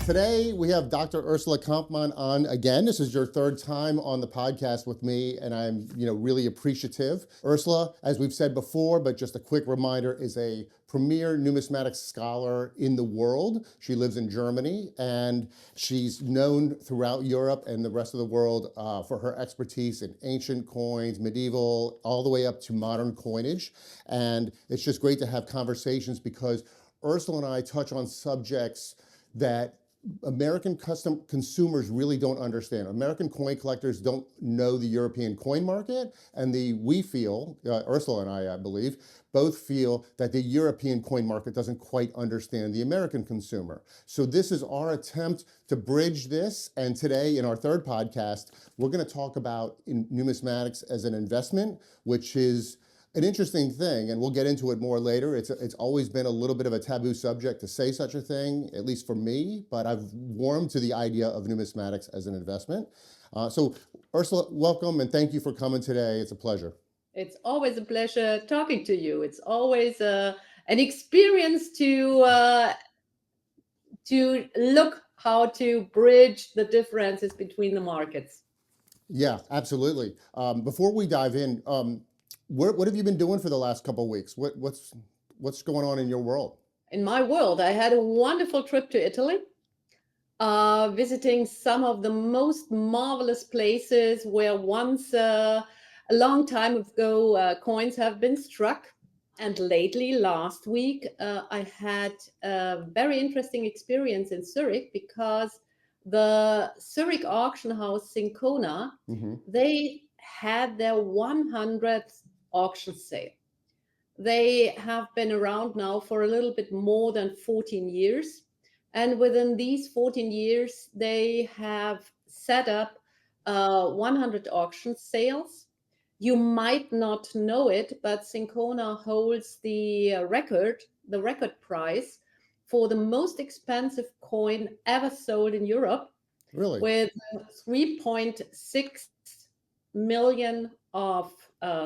Today we have Dr. Ursula Kaman on again. This is your third time on the podcast with me, and I'm really appreciative. Ursula, as we've said before, but just a quick reminder, is a premier numismatics scholar in the world. She lives in Germany, and she's known throughout Europe and the rest of the world for her expertise in ancient coins, medieval, all the way up to modern coinage. And it's just great to have conversations because Ursula and I touch on subjects that American consumers really don't understand. American coin collectors don't know the European coin market, and we feel, Ursula and I believe, both feel that the European coin market doesn't quite understand the American consumer. So this is our attempt to bridge this, and today in our third podcast, we're going to talk about numismatics as an investment, which is an interesting thing, and we'll get into it more later. It's always been a little bit of a taboo subject to say such a thing, at least for me, but I've warmed to the idea of numismatics as an investment. So Ursula, welcome, and thank you for coming today. It's a pleasure. It's always a pleasure talking to you. It's always an experience to look how to bridge the differences between the markets. Yeah, absolutely. Before we dive in, what have you been doing for the last couple of weeks? What's going on in your world? In my world, I had a wonderful trip to Italy, visiting some of the most marvelous places where once a long time ago coins have been struck. And lately, last week, I had a very interesting experience in Zurich because the Zurich auction house Syncona, they had their 100th auction sale. They have been around now for a little bit more than 14 years. And within these 14 years, they have set up 100 auction sales. You might not know it, but Syncona holds the record prize for the most expensive coin ever sold in Europe. Really? With 3.6 million of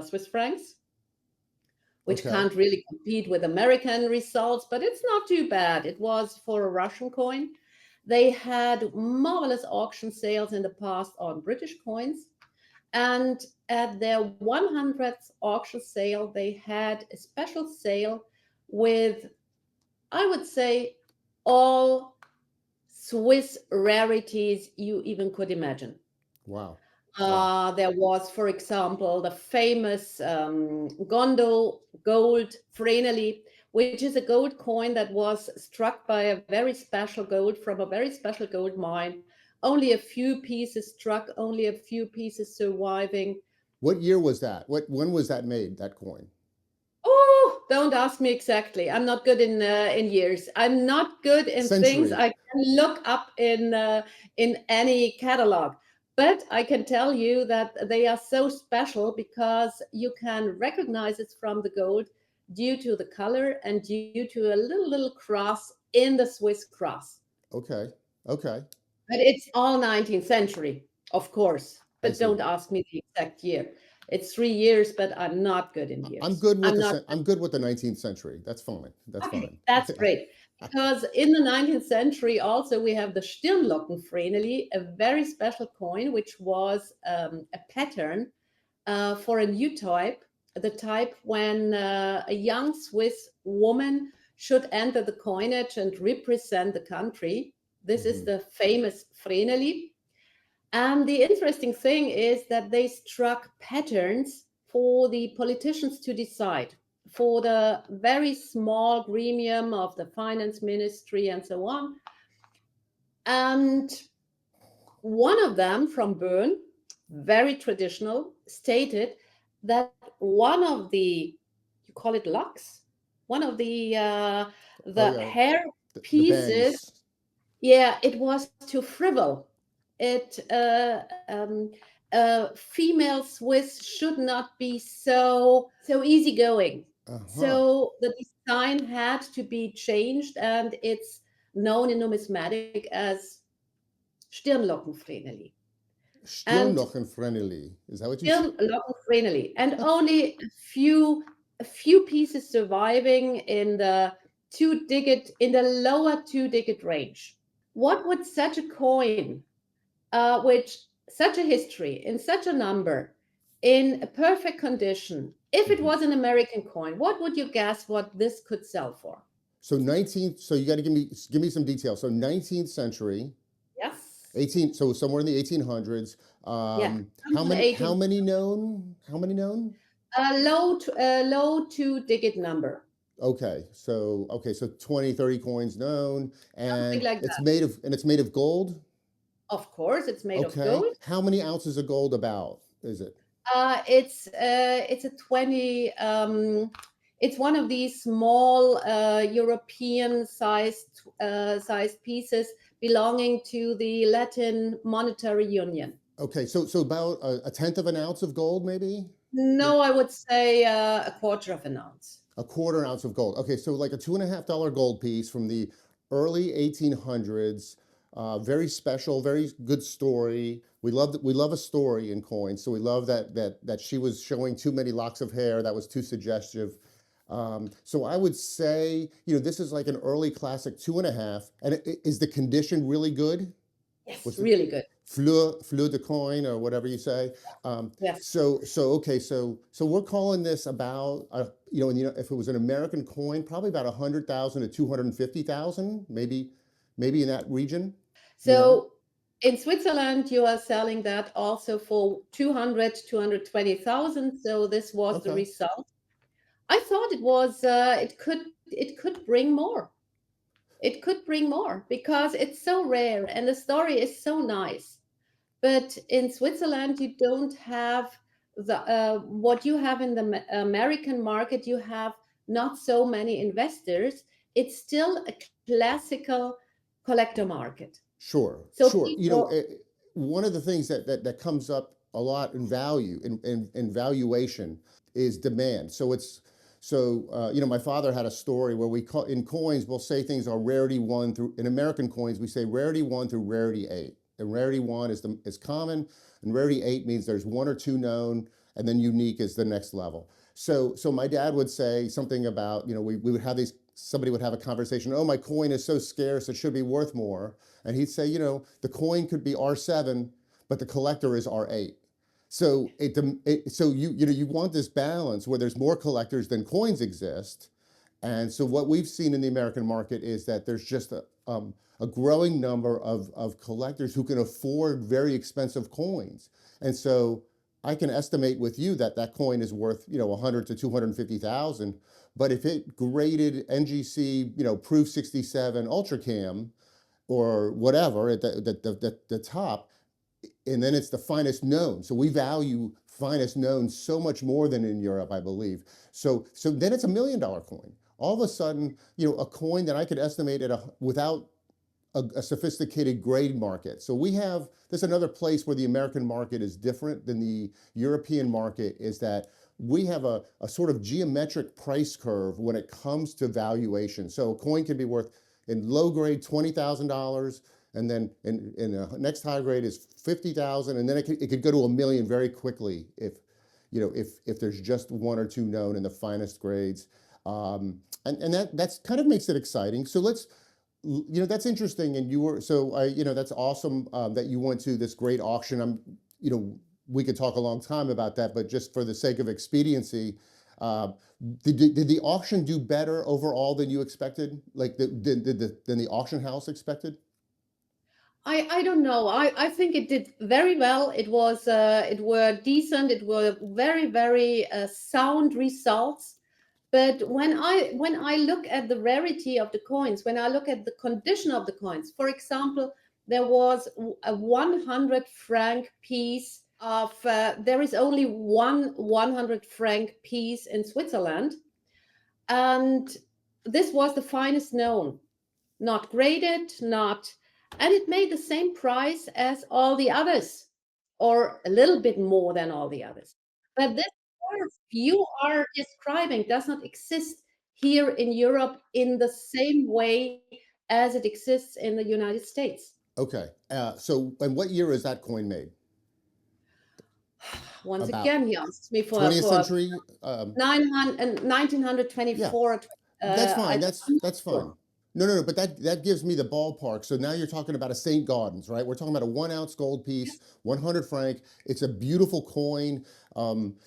Swiss francs, which can't really compete with American results, but it's not too bad. It was for a Russian coin. They had marvelous auction sales in the past on British coins. And at their 100th auction sale, they had a special sale with, I would say, all Swiss rarities you even could imagine. Wow. There was, for example, the famous Gondo gold Frenely, which is a gold coin that was struck by a very special gold from a very special gold mine. Only a few pieces struck, only a few pieces surviving. What year was that? When was that made, that coin? Oh, don't ask me exactly. I'm not good in years. I'm not good in things I can look up in any catalog. But I can tell you that they are so special because you can recognize it from the gold due to the color and due to a little cross in the Swiss cross. Okay. But it's all 19th century, of course. But don't ask me the exact year. It's 3 years, but I'm not good in years. I'm good with the 19th century. That's fine. That's great. Because in the 19th century, also, we have the Stirnlockenvreneli, a very special coin, which was a pattern for a new type, the type when a young Swiss woman should enter the coinage and represent the country. This is the famous Vreneli. And the interesting thing is that they struck patterns for the politicians to decide, for the very small gremium of the finance ministry and so on. And one of them from Bern, very traditional, stated that one of the, you call it locks, one of the hair pieces, it was too frivolous. Female Swiss should not be so easygoing. So the design had to be changed, and it's known in numismatic as Stirnlockenvreneli. Stirnlockenvreneli, is that what you said? Stirnlockenvreneli, and only a few pieces surviving in the lower 2-digit range. what would such a coin, which such a history, in such a number, in a perfect condition, if it Mhm. was an American coin, what would you guess what this could sell for? So 19th, so you got to give me some details. So 19th century, Yes. 18, so somewhere in the 1800s. Yeah. How Until many 18. How many known? Low two-digit number, Okay, so 20, 30 coins known, something and like that. it's made of gold. Of course, it's made of Okay. gold. How many ounces of gold about is it? It's a 20. It's one of these small European sized pieces belonging to the Latin Monetary Union. Okay, so about a tenth of an ounce of gold, maybe? No, I would say a quarter of an ounce. A quarter ounce of gold. Okay, so like a $2.50 gold piece from the early 1800s. Very special, very good story. We love a story in coins, so we love that she was showing too many locks of hair. That was too suggestive. So I would say, this is like an early classic 2.5. And is the condition really good? Yes, Was it really good. fleur de coin or whatever you say? Yes. So we're calling this about if it was an American coin, probably about 100,000 to 250,000, maybe in that region. You know. So in Switzerland, you are selling that also for 200, 220,000. So this was the Okay. result. I thought it could bring more. It could bring more because it's so rare and the story is so nice. But in Switzerland, you don't have the what you have in the American market. You have not so many investors. It's still a classical collector market. Sure, So sure. people, One of the things that comes up a lot in value in valuation is demand. My father had a story where we call in coins we'll say things are rarity one through in American coins we say rarity one through rarity eight. And rarity one is common, and rarity eight means there's one or two known, and then unique is the next level. So my dad would say something about, we would have these, somebody would have a conversation, oh, my coin is so scarce, it should be worth more. And he'd say, the coin could be R7, but the collector is R8. So you want this balance where there's more collectors than coins exist. And so what we've seen in the American market is that there's just a growing number of collectors who can afford very expensive coins. And so I can estimate with you that that coin is worth, 100 to 250,000. But if it graded NGC, Proof 67 Ultracam or whatever at the top, and then it's the finest known. So we value finest known so much more than in Europe, I believe. So then it's $1 million coin. All of a sudden, a coin that I could estimate without a sophisticated grade market. So there's another place where the American market is different than the European market, is that we have a sort of geometric price curve when it comes to valuation. So a coin can be worth in low grade $20,000, and then in the next high grade is 50,000, and then it could go to $1 million very quickly if there's just one or two known in the finest grades, and that's kind of makes it exciting. So that's interesting, and that's awesome that you went to this great auction. We could talk a long time about that, but just for the sake of expediency, uh, did the auction do better overall than you expected? Like than the auction house expected? I don't know. I think it did very well. It were decent. It were very very sound results. But when I look at the rarity of the coins, when I look at the condition of the coins, for example, there was a 100 franc piece of. There is only one 100 franc piece in Switzerland, and this was the finest known, not graded, not, and it made the same price as all the others, or a little bit more than all the others. But this curve you are describing does not exist here in Europe in the same way as it exists in the United States. Okay. And what year is that coin made? Once About again, he asks me for 20th for century? Yeah, 1924. that's I fine. I'm not That's fine. sure. No, but that gives me the ballpark. So now you're talking about a St. Gaudens, right? We're talking about a 1 ounce gold piece, 100 franc. It's a beautiful coin.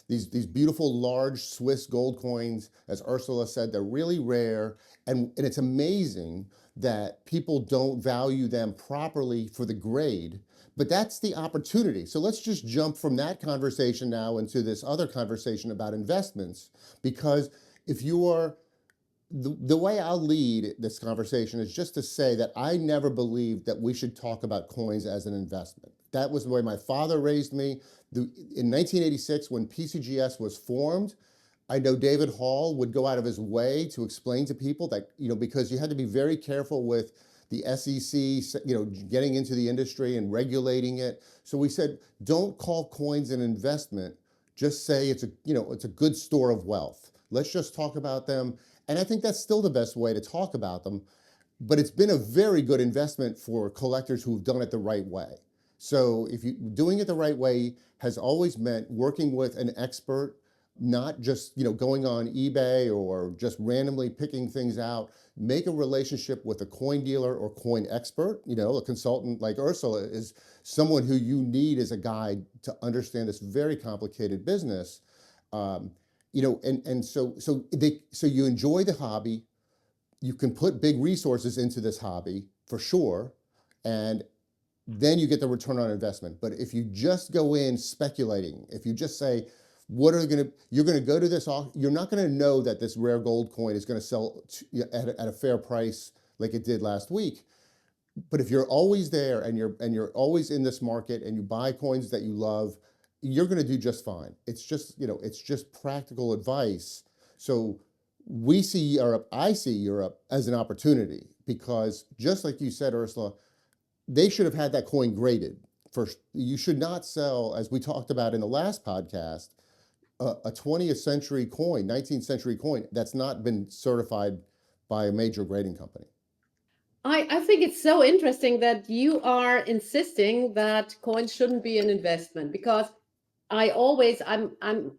These beautiful large Swiss gold coins, as Ursula said, they're really rare, and it's amazing that people don't value them properly for the grade. But that's the opportunity. So let's just jump from that conversation now into this other conversation about investments, because if you are the way I'll lead this conversation is just to say that I never believed that we should talk about coins as an investment. That was the way my father raised me. In 1986, when PCGS was formed, I know David Hall would go out of his way to explain to people that, because you had to be very careful with the SEC, getting into the industry and regulating it. So we said, don't call coins an investment. Just say it's a good store of wealth. Let's just talk about them. And I think that's still the best way to talk about them. But it's been a very good investment for collectors who've done it the right way. So if you doing it the right way has always meant working with an expert, not just going on eBay or just randomly picking things out. Make a relationship with a coin dealer or coin expert. A consultant like Ursula is someone who you need as a guide to understand this very complicated business. So you enjoy the hobby. You can put big resources into this hobby for sure, and then you get the return on investment. But if you just go in speculating, if you just say, you're going to go to this, you're not going to know that this rare gold coin is going to sell at a fair price like it did last week. But if you're always there and you're always in this market and you buy coins that you love, you're going to do just fine. It's just practical advice. So I see Europe as an opportunity, because just like you said, Ursula, they should have had that coin graded first. You should not sell, as we talked about in the last podcast, a 20th century coin, 19th century coin that's not been certified by a major grading company. I think it's so interesting that you are insisting that coins shouldn't be an investment, because I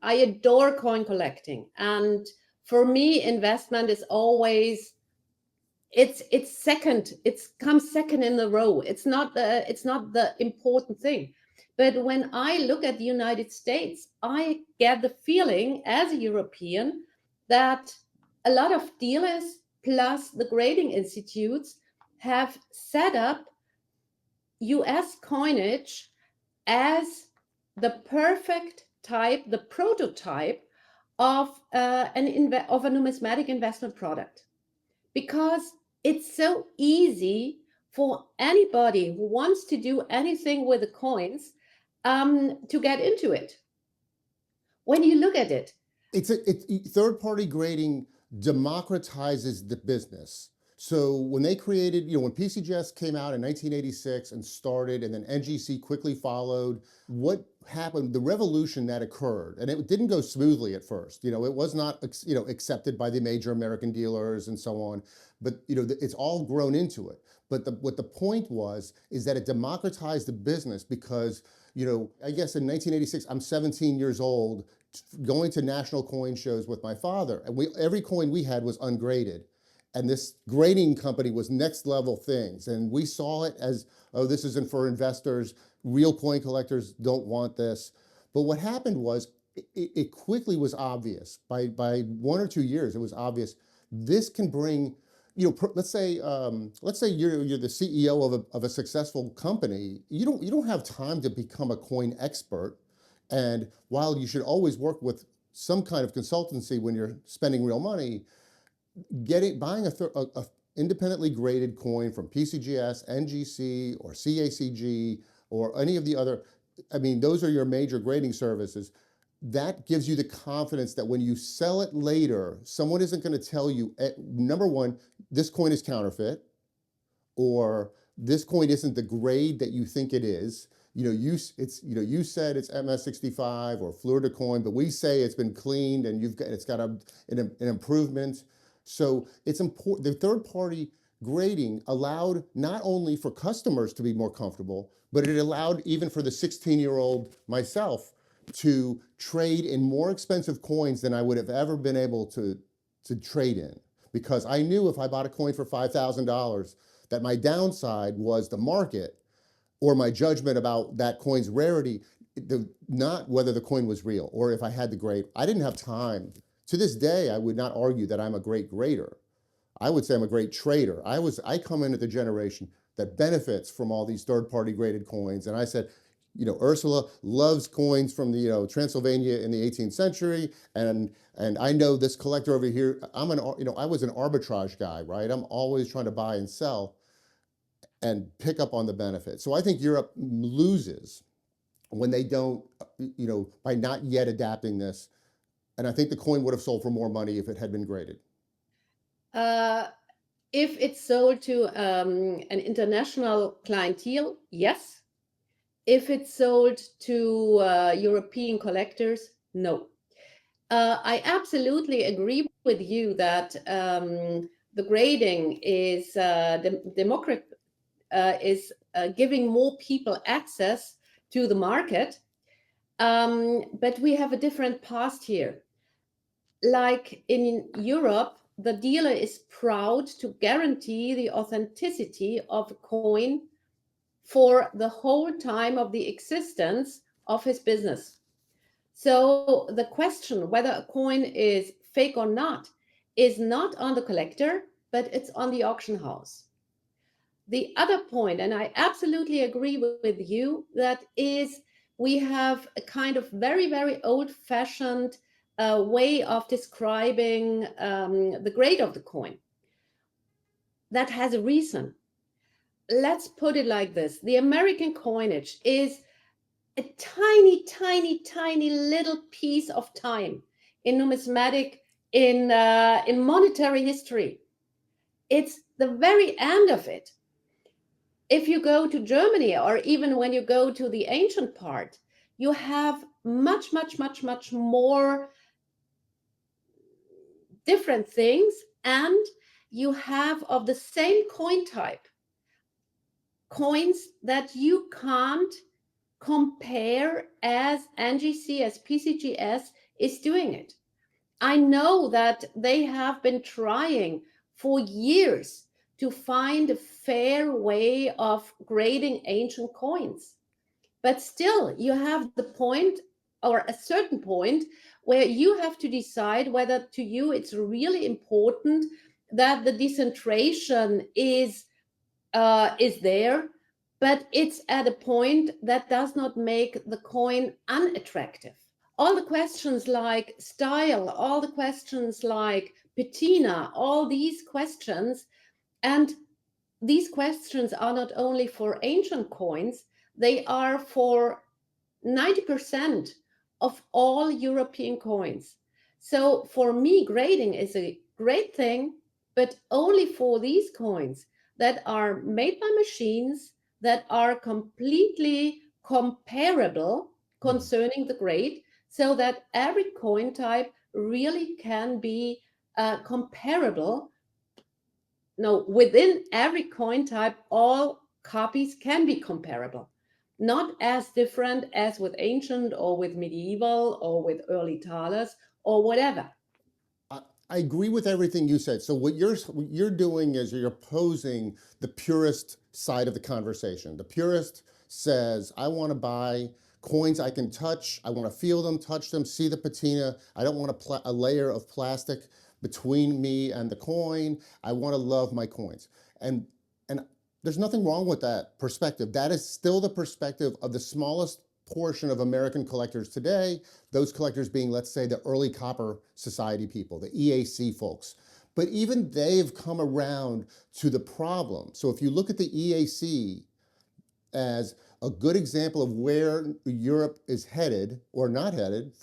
adore coin collecting, and for me, investment is always it comes second in the row. It's not the important thing. But when I look at the United States, I get the feeling as a European that a lot of dealers plus the grading institutes have set up US coinage as the perfect type, the prototype of a numismatic investment product, because it's so easy for anybody who wants to do anything with the coins to get into it. When you look at it, third-party grading democratizes the business. So when they created, when PCGS came out in 1986 and started, and then NGC quickly followed, what happened, the revolution that occurred, and it didn't go smoothly at first. It was not, accepted by the major American dealers and so on, but, it's all grown into it. But what the point is that it democratized the business, because, I guess in 1986, I'm 17 years old, going to national coin shows with my father, and every coin we had was ungraded. And this grading company was next level things. And we saw it as, oh, this isn't for investors. Real coin collectors don't want this. But what happened was it quickly was obvious. By 1 or 2 years, it was obvious. This can bring, let's say you're the CEO of a successful company. You don't have time to become a coin expert. And while you should always work with some kind of consultancy when you're spending real money, buying a independently graded coin from PCGS, NGC, or CACG, or any of the other, those are your major grading services. That gives you the confidence that when you sell it later, someone isn't going to tell you, number one, this coin is counterfeit, or this coin isn't the grade that you think it is. You said it's MS65 or Fleur de Coin, but we say it's been cleaned and it's got an improvement. So it's important. The third-party grading allowed not only for customers to be more comfortable, but it allowed even for the 16-year-old myself to trade in more expensive coins than I would have ever been able to trade in. because I knew if I bought a coin for $5,000 that my downside was the market or my judgment about that coin's rarity, not whether the coin was real or if I had the grade. I didn't have time. To this day, I would not argue that I'm a great grader. I would say I'm a great trader. I come into the generation that benefits from all these third-party graded coins. And I said, Ursula loves coins from the Transylvania in the 18th century, and I know this collector over here. I was an arbitrage guy, right? I'm always trying to buy and sell and pick up on the benefit. So I think Europe loses when they don't, by not yet adapting this. And I think the coin would have sold for more money if it had been graded. If it's sold to an international clientele, yes. If it's sold to European collectors, no. I absolutely agree with you that the grading is giving more people access to the market, but we have a different past here. Like in Europe, the dealer is proud to guarantee the authenticity of a coin for the whole time of the existence of his business. So the question whether a coin is fake or not is not on the collector, but it's on the auction house. The other point, and I absolutely agree with you, that is we have a kind of very, very old-fashioned way of describing the grade of the coin. That has a reason. Let's put it like this. The American coinage is a tiny, tiny, tiny little piece of time in numismatic, in monetary history. It's the very end of it. If you go to Germany, or even when you go to the ancient part, you have much, much, much, much more different things, and you have of the same coin type coins that you can't compare as NGC, as PCGS is doing it. I know that they have been trying for years to find a fair way of grading ancient coins. But still, you have the point, or a certain point, where you have to decide whether to you it's really important that the decentration is there, but it's at a point that does not make the coin unattractive. All the questions like style, all the questions like patina, all these questions, and these questions are not only for ancient coins, they are for 90% of all European coins. So for me, grading is a great thing, but only for these coins that are made by machines, that are completely comparable concerning the grade, so that every coin type really can be comparable. No, within every coin type, all copies can be comparable, not as different as with ancient or with medieval or with early thalers or whatever. I agree with everything you said. So what you're doing is you're opposing the purist side of the conversation. The purist says, I want to buy coins I can touch. I want to feel them, touch them, see the patina. I don't want a layer of plastic between me and the coin. I want to love my coins. And there's nothing wrong with that perspective. That is still the perspective of the smallest portion of American collectors today, those collectors being, let's say, the early Copper Society people, the EAC folks. But even they've come around to the problem. So if you look at the EAC as a good example of where Europe is headed, or not headed,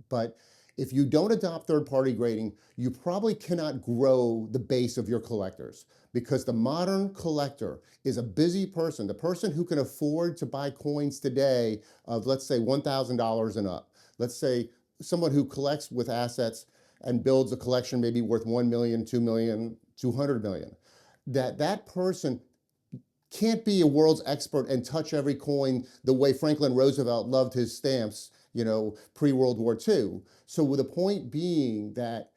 but if you don't adopt third-party grading, you probably cannot grow the base of your collectors, because the modern collector is a busy person, the person who can afford to buy coins today of, let's say, $1,000 and up. Let's say someone who collects with assets and builds a collection maybe worth 1 million, 2 million, 200 million. That person can't be a world's expert and touch every coin the way Franklin Roosevelt loved his stamps, pre-World War II. So with the point being that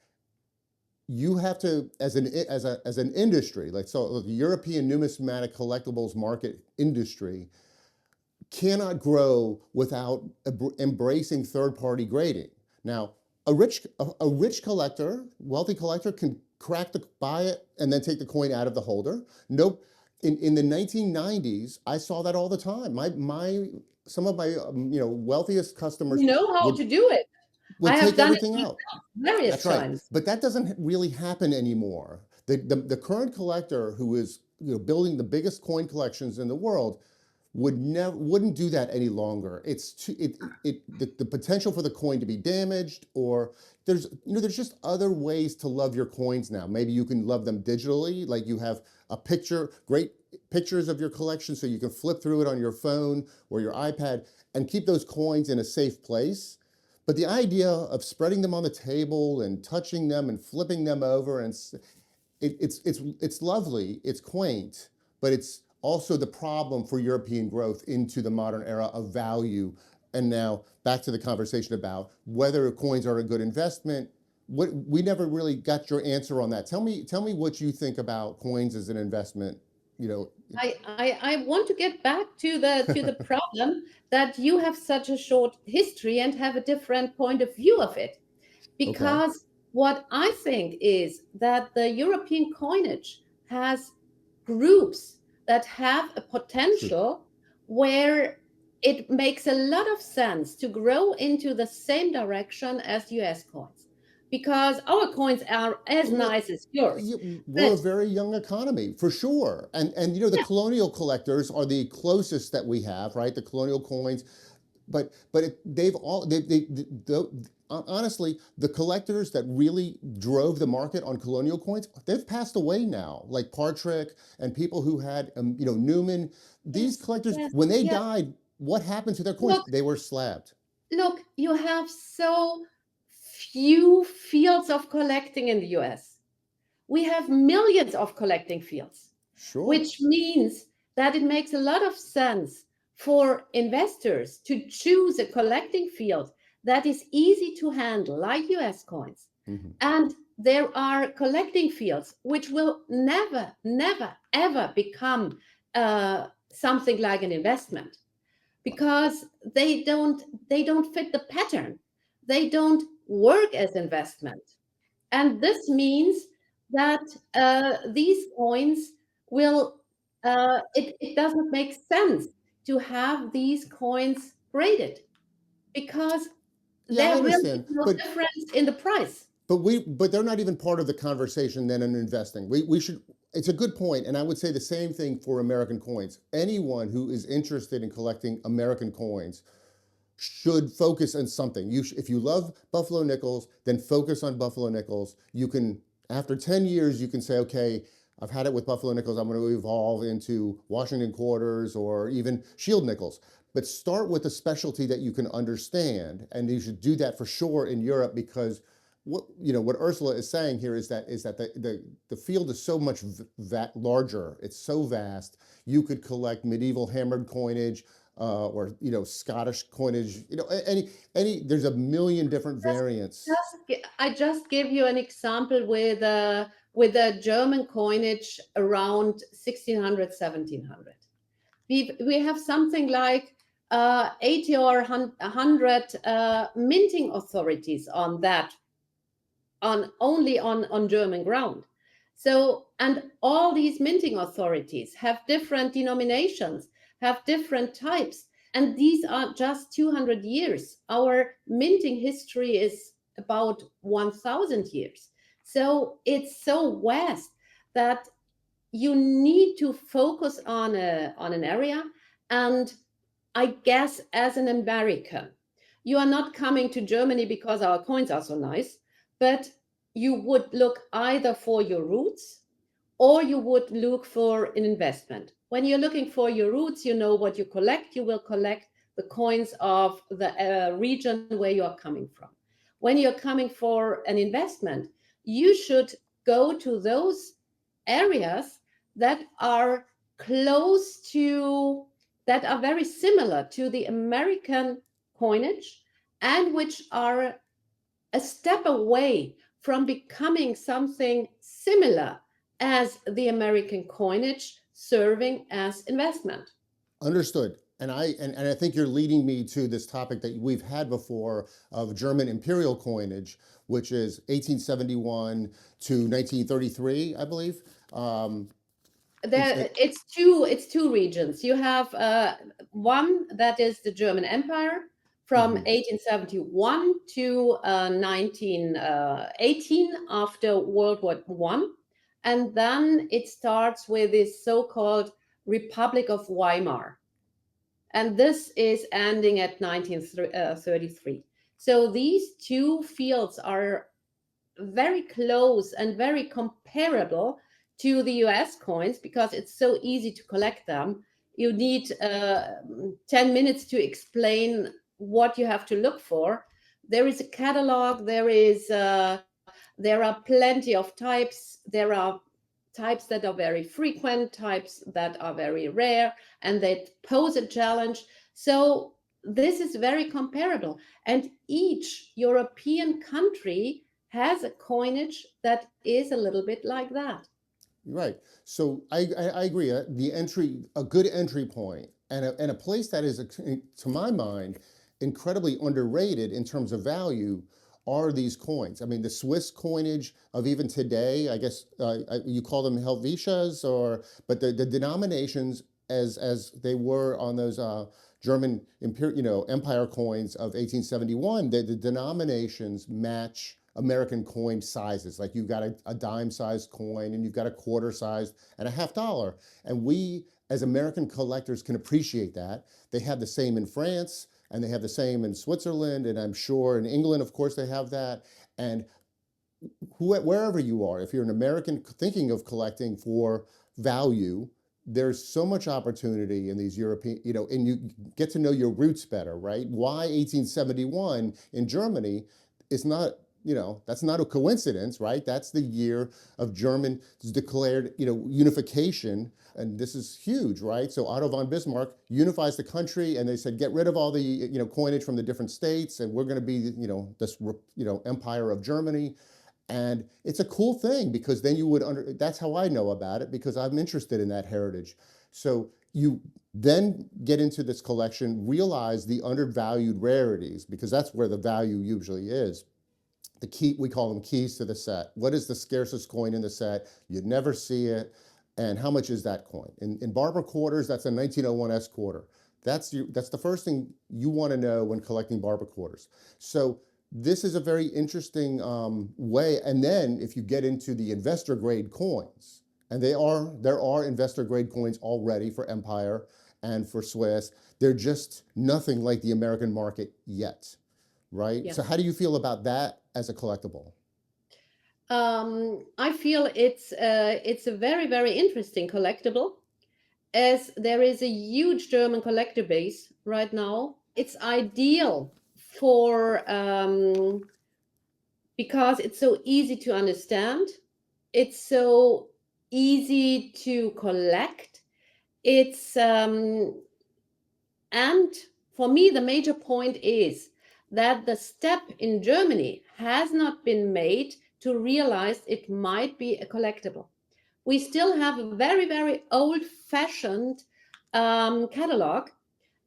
you have to, as an industry, like, so the European numismatic collectibles market industry cannot grow without embracing third-party grading. Now, a rich collector, wealthy collector, can buy it and then take the coin out of the holder. Nope. In the 1990s, I saw that all the time. Some of my wealthiest customers You know how to do it. I have take done it everything out. various That's right. times. But that doesn't really happen anymore. The current collector who is building the biggest coin collections in the world wouldn't do that any longer. The potential for the coin to be damaged, or there's just other ways to love your coins now. Maybe you can love them digitally, like you have great pictures of your collection, so you can flip through it on your phone or your iPad and keep those coins in a safe place. But the idea of spreading them on the table and touching them and flipping them over, and it's lovely, it's quaint, but it's also the problem for European growth into the modern era of value. And now back to the conversation about whether coins are a good investment. We never really got your answer on that. Tell me what you think about coins as an investment. I want to get back to the problem that you have such a short history and have a different point of view of it. Because what I think is that the European coinage has groups that have a potential where it makes a lot of sense to grow into the same direction as US coins, because our coins are as nice as yours. We're a very young economy, for sure. And the colonial collectors are the closest that we have, right? The colonial coins. But honestly, the collectors that really drove the market on colonial coins, they've passed away now, like Partrick and people who had, Newman. These collectors, when they died, what happened to their coins? They were slabbed. Look, you have so few fields of collecting in the US. We have millions of collecting fields, which means that it makes a lot of sense for investors to choose a collecting field that is easy to handle, like US coins. And there are collecting fields which will never, ever become something like an investment, because they don't fit the pattern. They don't work as investment. And this means that these coins will, it doesn't make sense to have these coins graded, because there will be no difference in the price. But they're not even part of the conversation then in investing. We should. It's a good point, and I would say the same thing for American coins. Anyone who is interested in collecting American coins should focus on something. If you love Buffalo nickels, then focus on Buffalo nickels. You can, after 10 years, you can say, okay, I've had it with Buffalo nickels, I'm going to evolve into Washington quarters or even shield nickels. But start with a specialty that you can understand, and you should do that for sure in Europe, because what Ursula is saying here is that the field is so much larger. It's so vast. You could collect medieval hammered coinage, or Scottish coinage. There's a million different variants. I just give you an example with a German coinage around 1600, 1700. We have something like 80 or 100 minting authorities on that, only on German ground. So, and all these minting authorities have different denominations, have different types, and these are just 200 years. Our minting history is about 1,000 years. So it's so vast that you need to focus on an area. And I guess as an American, you are not coming to Germany because our coins are so nice, but you would look either for your roots or you would look for an investment. When you're looking for your roots, you know what you collect. You will collect the coins of the region where you are coming from. When you're coming for an investment, you should go to those areas that are that are very similar to the American coinage, and which are a step away from becoming something similar as the American coinage, serving as investment. Understood. And I think you're leading me to this topic that we've had before of German imperial coinage, which is 1871 to 1933, I believe. It's two regions. You have one that is the German Empire from 1871 to 1918 after World War One, and then it starts with this so-called Republic of Weimar, and this is ending at 1933. So these two fields are very close and very comparable to the US coins because it's so easy to collect them. You need 10 minutes to explain what you have to look for. There is a catalog, there are plenty of types. There are types that are very frequent, types that are very rare, and they pose a challenge. So this is very comparable. And each European country has a coinage that is a little bit like that. Right. So I agree. A good entry point, and a place that is, to my mind, incredibly underrated in terms of value are these coins. I mean, the Swiss coinage of even today, I guess you call them Helvetias, but the denominations as they were on those German empire coins of 1871, the denominations match American coin sizes. Like you've got a dime-sized coin, and you've got a quarter-sized and a $50. And we, as American collectors, can appreciate that. They have the same in France, and they have the same in Switzerland, and I'm sure in England, of course, they have that. And wherever you are, if you're an American thinking of collecting for value, there's so much opportunity in these European, and you get to know your roots better, right? Why 1871 in Germany is not, that's not a coincidence, right? That's the year of German declared, unification. And this is huge, right? So Otto von Bismarck unifies the country, and they said, get rid of all the, coinage from the different states, and we're going to be, this, empire of Germany. And it's a cool thing because then you would that's how I know about it, because I'm interested in that heritage. So you then get into this collection, realize the undervalued rarities, because that's where the value usually is. The key, we call them keys to the set. What is the scarcest coin in the set? You'd never see it. And how much is that coin? In Barber quarters, that's a 1901 S quarter. That's the first thing you want to know when collecting Barber quarters. So this is a very interesting way. And then if you get into the investor grade coins, and there are investor grade coins already for Empire and for Swiss, they're just nothing like the American market yet, right? Yeah. So how do you feel about that as a collectible? I feel it's a very, very interesting collectible, as there is a huge German collector base right now. It's ideal for because it's so easy to understand, it's so easy to collect. It's and for me, the major point is that the step in Germany has not been made to realize it might be a collectible. We still have a very, very old-fashioned catalog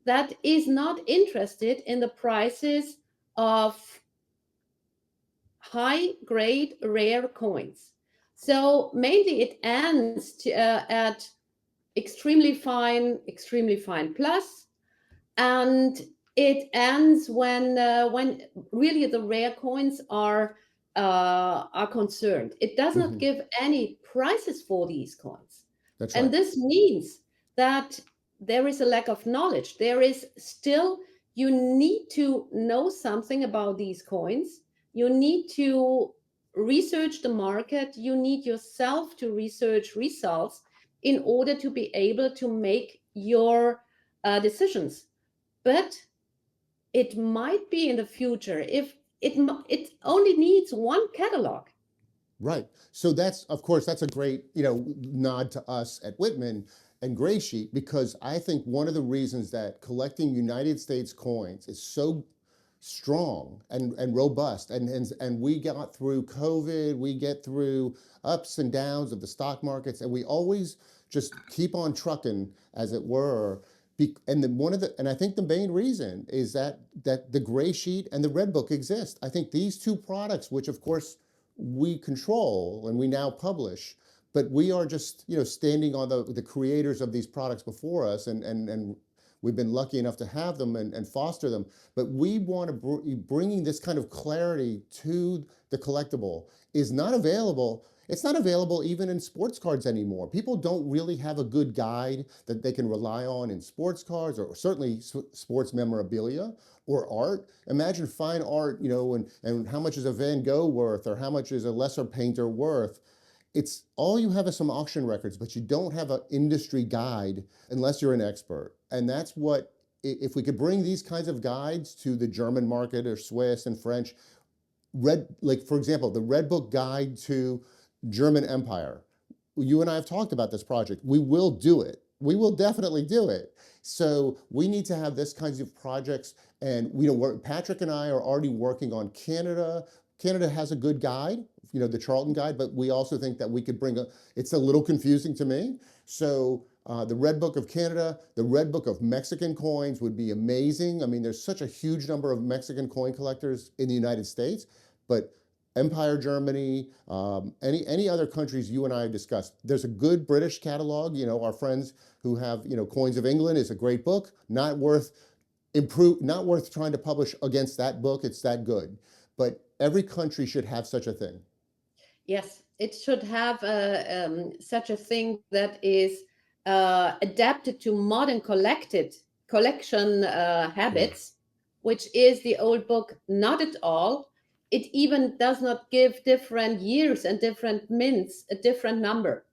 that is not interested in the prices of high-grade rare coins. So mainly it ends at extremely fine plus, and it ends when really the rare coins are concerned. It does not give any prices for these coins. That's right. And this means that there is a lack of knowledge. There is still, you need to know something about these coins. You need to research the market. You need yourself to research results in order to be able to make your decisions. But it might be in the future if it only needs one catalog. Right. So that's a great, nod to us at Whitman and Gray Sheet, because I think one of the reasons that collecting United States coins is so strong and robust. And we got through COVID, we get through ups and downs of the stock markets, and we always just keep on trucking, as it were. And I think the main reason is that the gray sheet and the red book exist. I think these two products, which of course we control and we now publish, but we are just standing on the creators of these products before us, and we've been lucky enough to have them and foster them. But we want to bringing this kind of clarity to the collectible is not available. It's not available even in sports cards anymore. People don't really have a good guide that they can rely on in sports cards, or certainly sports memorabilia or art. Imagine fine art, and how much is a Van Gogh worth, or how much is a lesser painter worth? It's all you have is some auction records, but you don't have an industry guide unless you're an expert. And that's what, if we could bring these kinds of guides to the German market or Swiss and French, like for example, the Red Book Guide to German Empire. You and I have talked about this project. We will do it. We will definitely do it. So we need to have this kinds of projects. And Patrick and I are already working on Canada. Canada has a good guide, the Charlton guide, but we also think that we could it's a little confusing to me. So the Red Book of Canada, the Red Book of Mexican coins would be amazing. I mean, there's such a huge number of Mexican coin collectors in the United States, but Empire Germany, any other countries you and I have discussed. There's a good British catalog. Our friends who have, Coins of England is a great book, not worth trying to publish against that book. It's that good. But every country should have such a thing. Yes, it should have such a thing that is adapted to modern collection habits, which is the old book not at all. It even does not give different years and different mints a different number.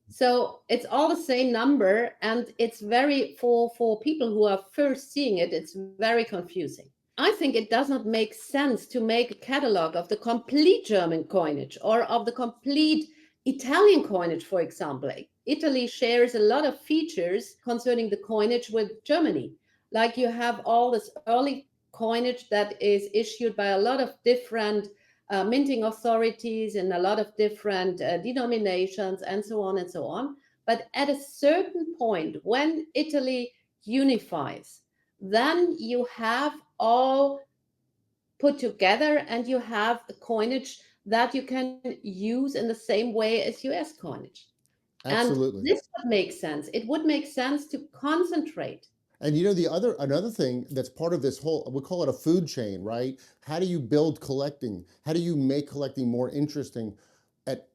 So it's all the same number, and it's very, for people who are first seeing it, it's very confusing. I think it does not make sense to make a catalog of the complete German coinage or of the complete Italian coinage, for example. Italy shares a lot of features concerning the coinage with Germany. Like you have all this early coinage that is issued by a lot of different minting authorities in a lot of different denominations and so on and so on. But at a certain point, when Italy unifies, then you have all put together and you have a coinage that you can use in the same way as US coinage. Absolutely. And this would make sense. It would make sense to concentrate. And another thing that's part of this whole, we call it a food chain, right? How do you build collecting? How do you make collecting more interesting?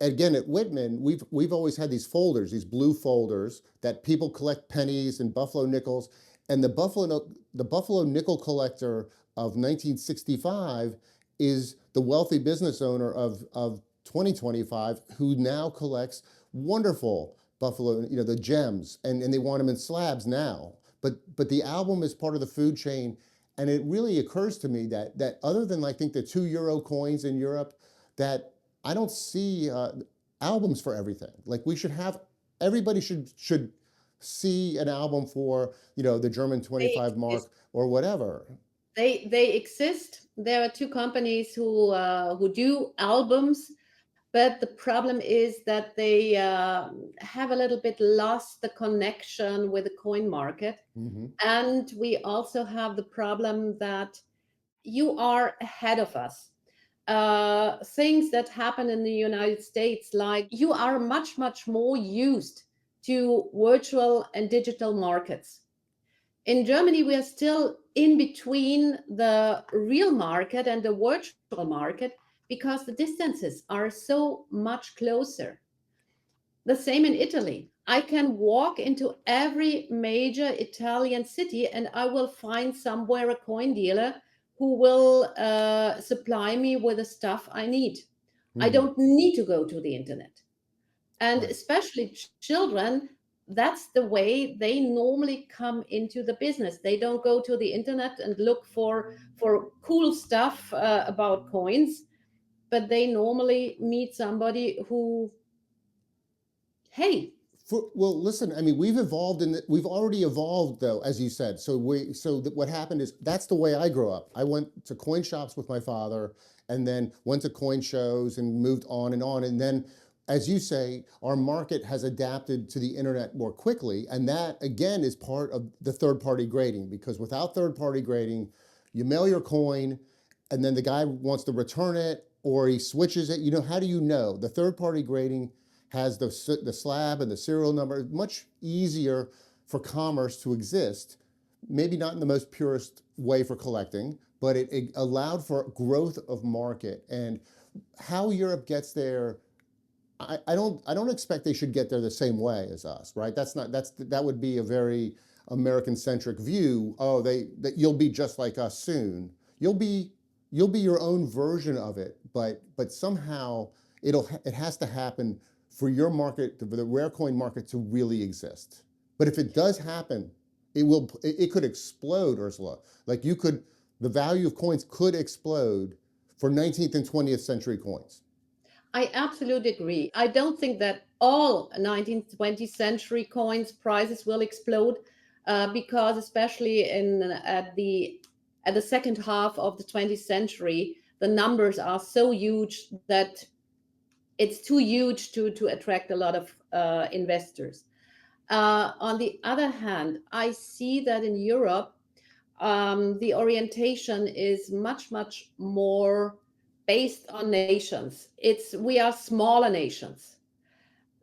Again, at Whitman, we've always had these folders, these blue folders that people collect pennies and Buffalo nickels. And the Buffalo nickel collector of 1965 is the wealthy business owner of 2025 who now collects wonderful Buffalo, the gems, and they want them in slabs now. But the album is part of the food chain, and it really occurs to me that other than I think the €2 coins in Europe, that I don't see albums for everything. Like everybody should see an album for the German 25 mark or whatever. They exist. There are two companies who do albums, but the problem is that they have a little bit lost the connection with the coin market. Mm-hmm. And we also have the problem that you are ahead of us. Things that happen in the United States, like you are much, much more used to virtual and digital markets. In Germany, we are still in between the real market and the virtual market because the distances are so much closer. The same in Italy. I can walk into every major Italian city and I will find somewhere a coin dealer who will supply me with the stuff I need. Mm-hmm. I don't need to go to the internet. And right. Especially children, that's the way they normally come into the business. They don't go to the internet and look for cool stuff about coins, but they normally meet somebody who, hey, Well, listen, I mean, we've already evolved though, as you said. What happened is that's the way I grew up. I went to coin shops with my father and then went to coin shows and moved on and on. And then, as you say, our market has adapted to the internet more quickly. And that again is part of the third party grading, because without third party grading, you mail your coin and then the guy wants to return it or he switches it. How do you know? The third party grading has the slab and the serial number. Much easier for commerce to exist, maybe not in the most purest way for collecting, but it allowed for growth of market. And how Europe gets there, I don't expect they should get there the same way as us, right? That would be a very American centric view. Oh, that you'll be just like us soon. You'll be your own version of it, but somehow it has to happen for your market, for the rare coin market to really exist. But if it does happen, it could explode, Ursula. The value of coins could explode for 19th and 20th century coins. I absolutely agree. I don't think that all 19th, 20th century coins prices will explode because especially at the second half of the 20th century, the numbers are so huge that it's too huge to attract a lot of investors. On the other hand, I see that in Europe, the orientation is much, much more based on nations. We are smaller nations.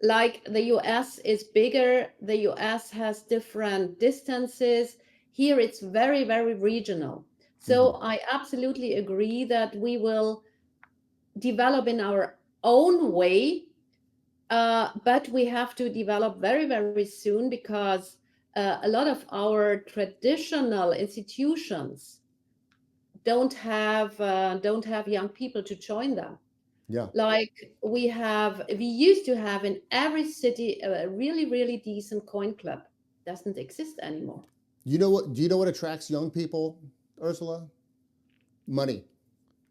Like the US is bigger, the US has different distances. Here it's very, very regional. So I absolutely agree that we will develop in our own way, but we have to develop very, very soon because a lot of our traditional institutions don't have young people to join them. Yeah. Like we used to have in every city a really, really decent coin club. Doesn't exist anymore. Do you know what attracts young people, Ursula? Money.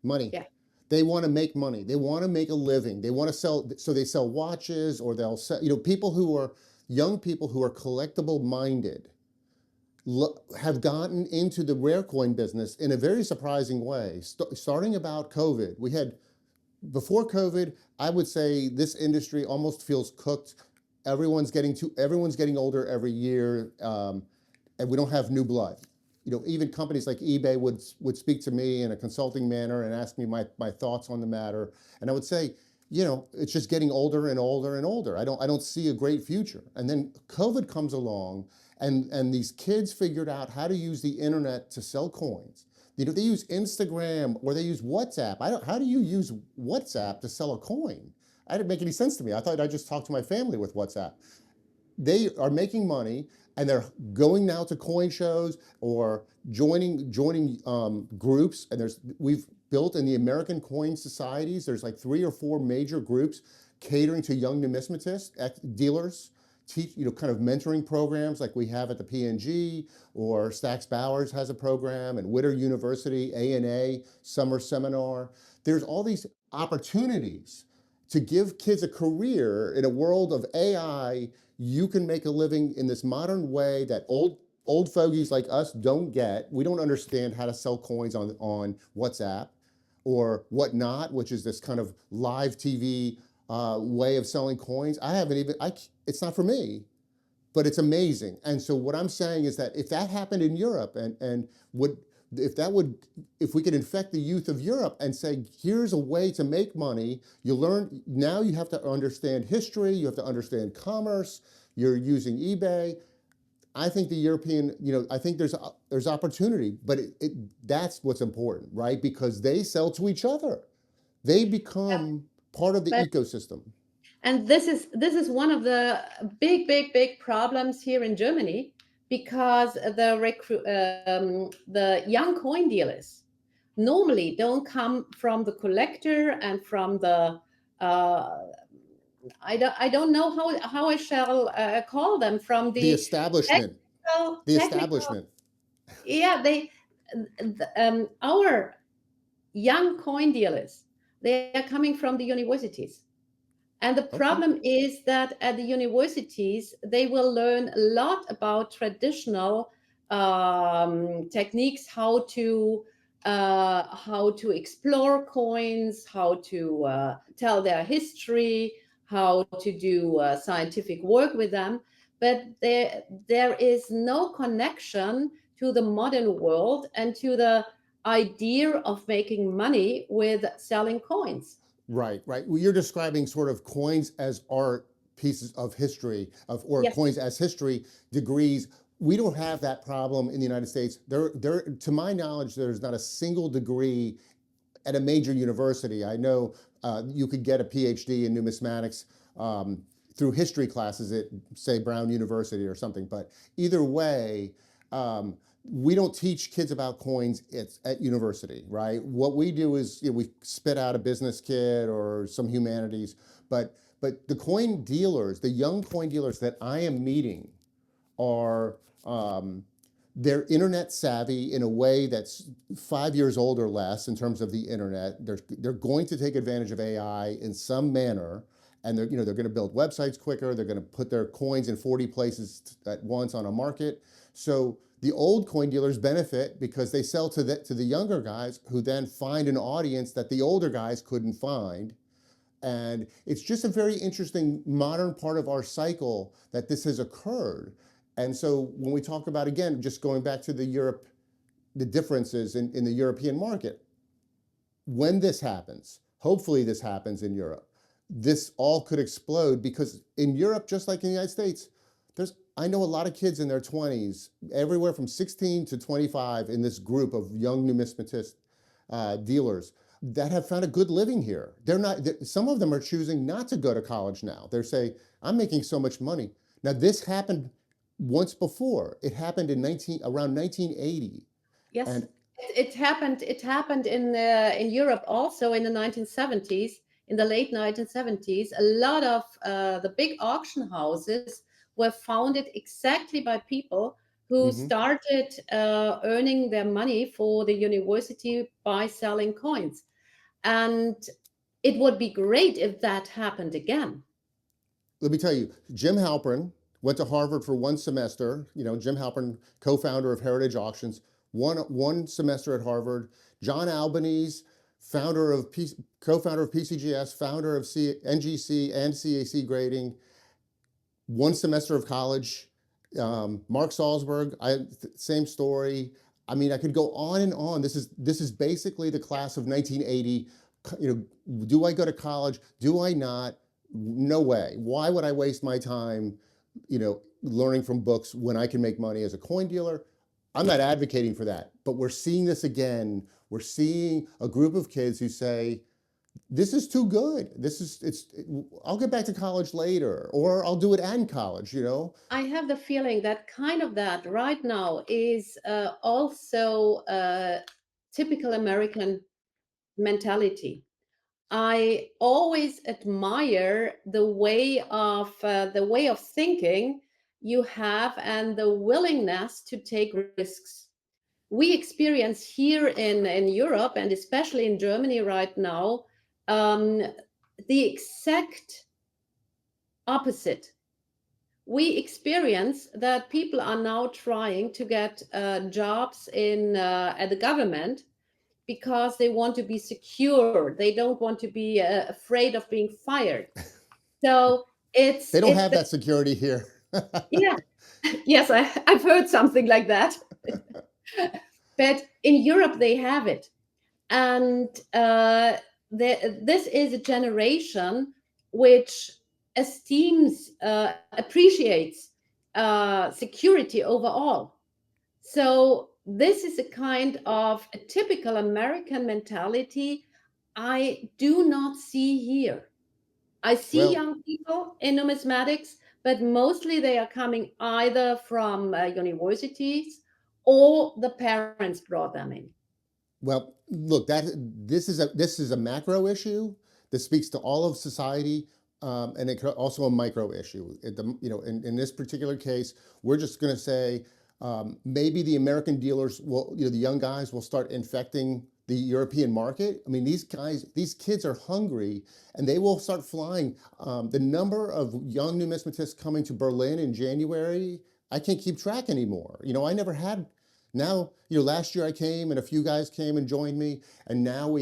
Yeah. They want to make money. They want to make a living. They want to sell. So they sell watches, or they'll sell, young people who are collectible minded have gotten into the rare coin business in a very surprising way. Starting about COVID, before COVID, I would say this industry almost feels cooked. Everyone's getting older every year, and we don't have new blood. Even companies like eBay would speak to me in a consulting manner and ask me my thoughts on the matter, and I would say, it's just getting older and older and older. I don't see a great future. And then COVID comes along, and these kids figured out how to use the internet to sell coins. They use Instagram or they use WhatsApp. How do you use WhatsApp to sell a coin? That didn't make any sense to me. I thought I just talked to my family with WhatsApp. They are making money, and they're going now to coin shows or joining groups. And we've built in the American coin societies, there's like 3 or 4 major groups catering to young numismatists, dealers, kind of mentoring programs like we have at the PNG, or Stax Bowers has a program, and Whittier University, ANA, summer seminar. There's all these opportunities to give kids a career in a world of AI. You can make a living in this modern way that old fogies like us don't get. We don't understand how to sell coins on WhatsApp or Whatnot, which is this kind of live TV way of selling coins. It's not for me, but it's amazing. And so what I'm saying is that if that happened in Europe, if we could infect the youth of Europe and say, here's a way to make money, now you have to understand history, you have to understand commerce, you're using eBay. I think the European, I think there's opportunity, but that's what's important, right? Because they sell to each other. They become part of the ecosystem. And this is one of the big problems here in Germany, because the young coin dealers normally don't come from the collector and from the I don't know how I shall call them, from the establishment. Establishment. Yeah, our young coin dealers, they are coming from the universities. And the Okay. problem is that at the universities, they will learn a lot about traditional techniques, how to explore coins, how to tell their history, how to do scientific work with them. But there is no connection to the modern world and to the idea of making money with selling coins. Right, right. Well, you're describing sort of coins as art pieces of history or Yes. coins as history degrees. We don't have that problem in the United States. To my knowledge, there's not a single degree at a major university. I know you could get a PhD in numismatics through history classes at, say, Brown University or something. But either way, um, we don't teach kids about coins at university, right? What we do is we spit out a business kit or some humanities, but the coin dealers, the young coin dealers that I am meeting are they're internet savvy in a way that's 5 years old or less in terms of the internet. They're going to take advantage of AI in some manner, and they're going to build websites quicker. They're going to put their coins in 40 places at once on a market. So the old coin dealers benefit because they sell to the younger guys who then find an audience that the older guys couldn't find. And it's just a very interesting modern part of our cycle that this has occurred. And so when we talk about, again, just going back to the differences in the European market, when this happens, hopefully this happens in Europe, this all could explode because in Europe, just like in the United States, I know a lot of kids in their 20s, everywhere from 16 to 25 in this group of young numismatist dealers that have found a good living here. Some of them are choosing not to go to college now. They're saying, I'm making so much money. Now, this happened once before. It happened around 1980. Yes, And it happened. It happened in Europe also in the 1970s. In the late 1970s, a lot of the big auction houses were founded exactly by people who mhm. started earning their money for the university by selling coins. And it would be great if that happened again. Let me tell you, Jim Halpern went to Harvard for one semester. Jim Halpern, co-founder of Heritage Auctions, one semester at Harvard. John Albanese, co-founder of PCGS, founder of NGC and CAC grading, one semester of college. Mark Salzberg, same story. I mean, I could go on and on. This is basically the class of 1980. Do I go to college? Do I not? No way. Why would I waste my time, learning from books when I can make money as a coin dealer? I'm not advocating for that, but we're seeing this again. We're seeing a group of kids who say, this is too good. I'll get back to college later, or I'll do it in college. I have the feeling that kind of that right now is also typical American mentality. I always admire the way of thinking you have and the willingness to take risks. We experience here in Europe and especially in Germany right now um, the exact opposite. We experience that people are now trying to get jobs in at the government because they want to be secure. They don't want to be afraid of being fired. So They don't it's have that security here. yeah, yes, I've heard something like that. But in Europe they have it, and this is a generation which appreciates security overall. So this is a kind of a typical American mentality I do not see here. I see Well, young people in numismatics, but mostly they are coming either from universities or the parents brought them in. look, this is a macro issue that speaks to all of society, and it also a micro issue. In this particular case, we're just going to say maybe the American dealers will, the young guys will start infecting the European market. I mean, these kids are hungry, and they will start flying. The number of young numismatists coming to Berlin in January, I can't keep track anymore. I never had. Now, last year I came and a few guys came and joined me, and now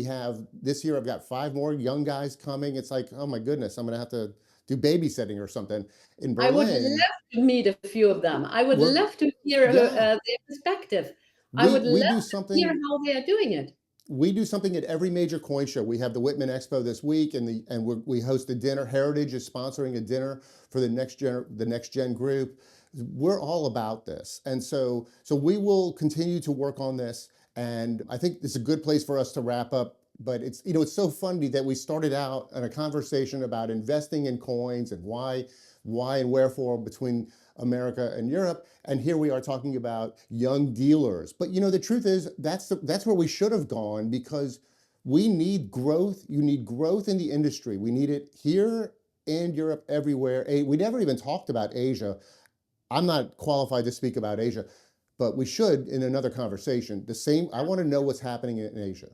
this year I've got 5 more young guys coming. It's like, oh my goodness, I'm gonna have to do babysitting or something in I would Berlin. love to meet a few of them. I would We're love to hear Yeah, their perspective. I would we love do to hear something. how they are doing it. We do something at every major coin show. We have the Whitman Expo this week, and we host a dinner. Heritage is sponsoring a dinner for the next gen group. We're all about this, and so we will continue to work on this. And I think it's a good place for us to wrap up. But it's so funny that we started out in a conversation about investing in coins and why and wherefore between America and Europe, and here we are talking about young dealers. But the truth is that's where we should have gone, because we need growth. You need growth in the industry. We need it here and Europe, everywhere. We never even talked about Asia. I'm not qualified to speak about Asia, but we should in another conversation. I want to know what's happening in Asia.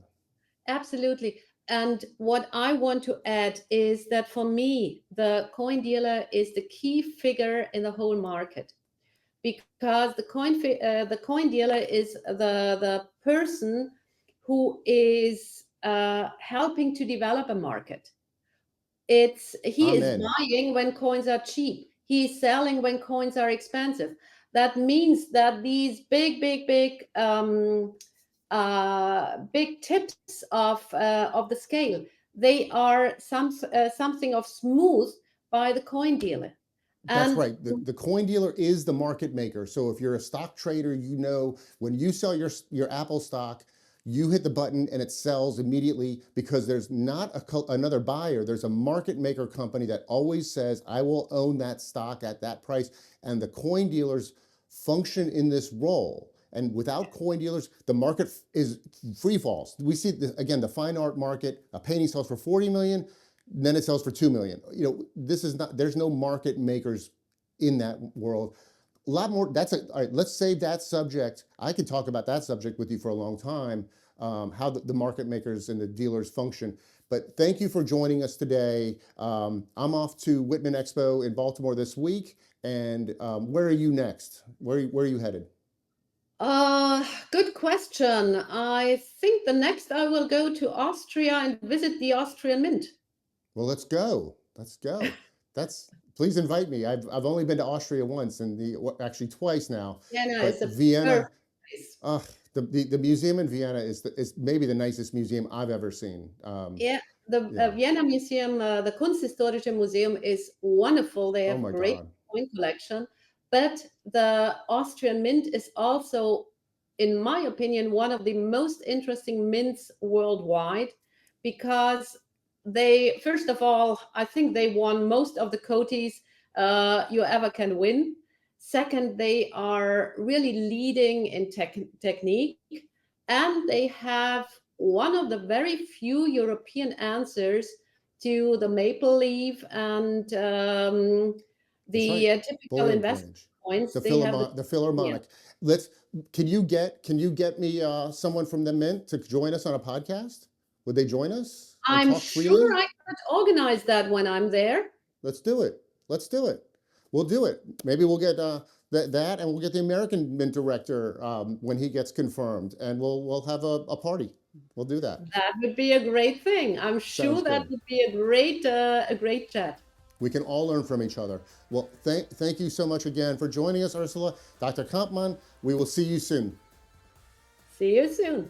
Absolutely. And what I want to add is that for me, the coin dealer is the key figure in the whole market, because the coin dealer is the person who is helping to develop a market. He is Amen. buying when coins are cheap. He is selling when coins are expensive. That means that these big tips of the scale, they are something of smooth by the coin dealer. That's And right. The coin dealer is the market maker. So if you're a stock trader, when you sell your Apple stock, you hit the button and it sells immediately, because there's not another buyer. There's a market maker company that always says, I will own that stock at that price. And the coin dealers function in this role. And without coin dealers, the market is free falls. We see again, the fine art market, a painting sells for 40 million, then it sells for 2 million. There's no market makers in that world. A lot more. All right, let's save that subject. I could talk about that subject with you for a long time, how the market makers and the dealers function. But thank you for joining us today. I'm off to Whitman Expo in Baltimore this week. And where are you next? Where are you headed? Good question. I think the next I will go to Austria and visit the Austrian Mint. Well, let's go. Let's go. Please invite me. I've only been to Austria once, and actually twice now. Yeah, no, But it's a Vienna, place. the museum in Vienna is maybe the nicest museum I've ever seen. Yeah, the Yeah. Vienna Museum, the Kunsthistorische Museum is wonderful. They Oh have my great God. coin collection, but the Austrian Mint is also, in my opinion, one of the most interesting mints worldwide, because they, first of all, I think they won most of the coties you ever can win. Second, they are really leading in technique, and they have one of the very few European answers to the maple leaf and That's right. typical Bullion investment coinage. coins. The They have yeah. Philharmonic. Can you get me someone from the Mint to join us on a podcast? Would they join us and I'm talk sure freely? I could organize that when I'm there. Let's do it. Let's do it. We'll do it. Maybe we'll get that, and we'll get the American Mint director when he gets confirmed, and we'll have a party. We'll do that. That would be a great thing. I'm Sounds sure that good. would be a great chat. We can all learn from each other. Well, thank you so much again for joining us, Ursula. Dr. Kampmann, we will see you soon. See you soon.